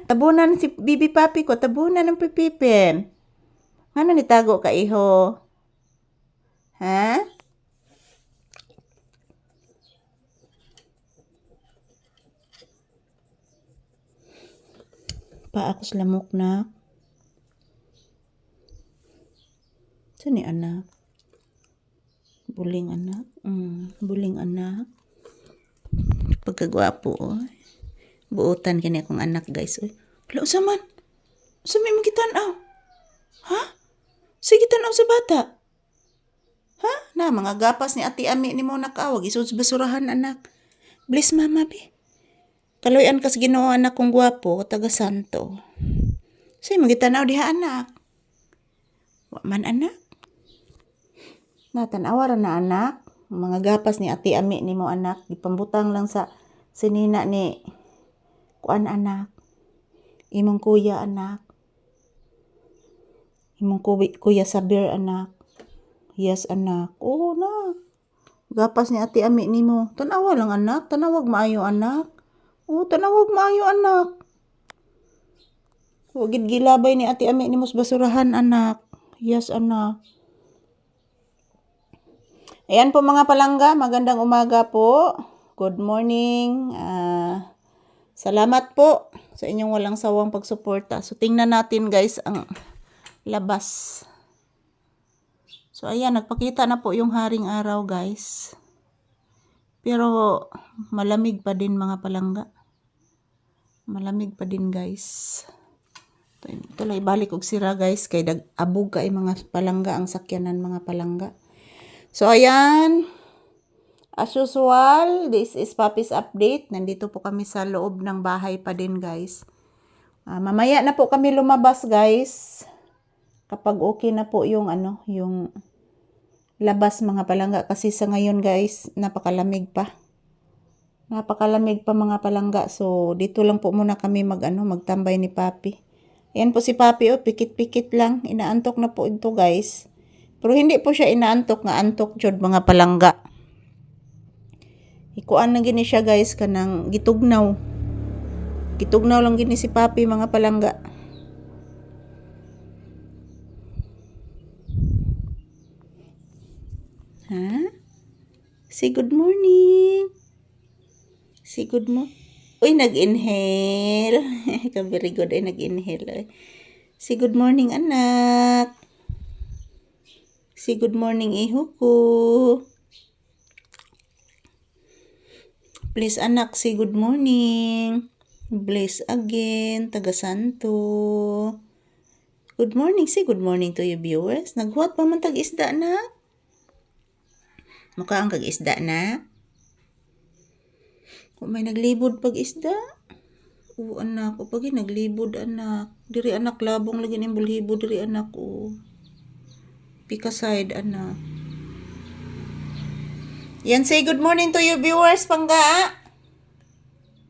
Tabunan si Bibi Papi ko, tabunan ng pipipin. Ano nitago ka, iho? Ha? Paakos lamok na. Saan ni anak? Buling anak. Buling anak. Pagkagwapo, oh. Buutan kini akong anak, guys. Oy. Wala usaman. Usamay mo kitanaw. Ha? Sige tanaw sa bata. Ha? Na, mga gapas ni Ate Ami ni mo nakawag. Isuds basurahan, anak. Bless mama, be. Kaloyan kas Ginoo anak kong gwapo, taga santo. Sige, magitanaw diha, anak. Wa man, anak. Natanawa na, anak. Mga gapas ni Ate Ami ni mo, anak. Ipambutang lang sa sinina ni kuan, anak. Imong kuya, anak. Imong kuya Sabir, anak. Yes, anak. Oo na. Gapas ni Ate Ami ni mo. Tanawa lang, anak. Tanawag maayo, anak. Oo, tanawag maayo, anak. Huwag gilabay ni Ate Ami ni mo sa basurahan, anak. Yes, anak. Ayan po mga palangga. Magandang umaga po. Good morning. Salamat po sa inyong walang sawang pagsuporta. So, tingnan natin guys ang labas. So, ayan. Nagpakita na po yung haring araw guys. Pero, malamig pa din mga palangga. Malamig pa din guys. Ito lang ibalik og sira guys. Kay abog kay mga palangga ang sakyanan mga palangga. So, ayan. As usual, this is Papi's Update. Nandito po kami sa loob ng bahay pa din, guys. Mamaya na po kami lumabas, guys. Kapag okay na po yung yung labas mga palangga kasi sa ngayon, guys, napakalamig pa. Napakalamig pa mga palangga. So, dito lang po muna kami magtambay ni Papi. Ayan po si Papi, oh, pikit-pikit lang. Inaantok na po ito, guys. Pero hindi po siya inaantok nga antok jud mga palangga. Ikuan na gini siya guys kanang gitugnaw. Gitugnaw lang gini si Papi mga palangga. Ha? Say good morning. Say good morning. Uy, nag-inhale. Very good ay nag-inhale. Say good morning, anak. Say good morning, iho ko. Please, anak, say good morning. Bless again, taga santo. Good morning, say good morning to your viewers. Naghuwat pa man tag-isda na? Mukha ang kag-isda na? Kung may naglibod pag-isda? Oo, anak. O pag naglibod, anak. Diri, anak, labong lagi ng bulhibo. Diri, anak, o. Pikaside, anak. Yan, say good morning to your viewers, pangga.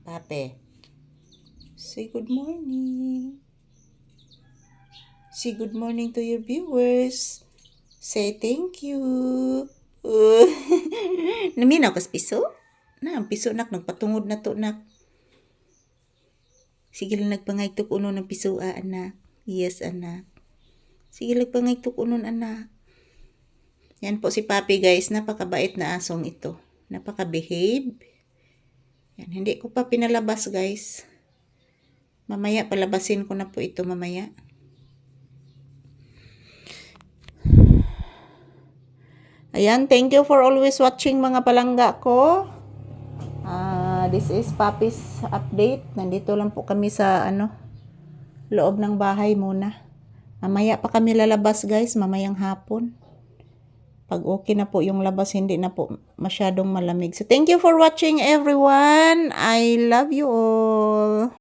Pape. Say good morning. Say good morning to your viewers. Say thank you. Naminaw kas piso? Na, ang piso nak, nagpatungod na to, nak. Sige lang nagpangaytok uno ng piso, anak. Yes, anak. Sige lang pangaytok uno, anak. Yan po si Papi guys, napakabait na asong ito. Napaka-behave. Yan, hindi ko pa pinalabas guys. Mamaya palabasin ko na po ito mamaya. Ayan, thank you for always watching mga palangga ko. This is Papi's Update. Nandito lang po kami sa loob ng bahay muna. Mamaya pa kami lalabas guys, mamayang hapon. Pag okay na po yung labas, hindi na po masyadong malamig. So, thank you for watching everyone. I love you all.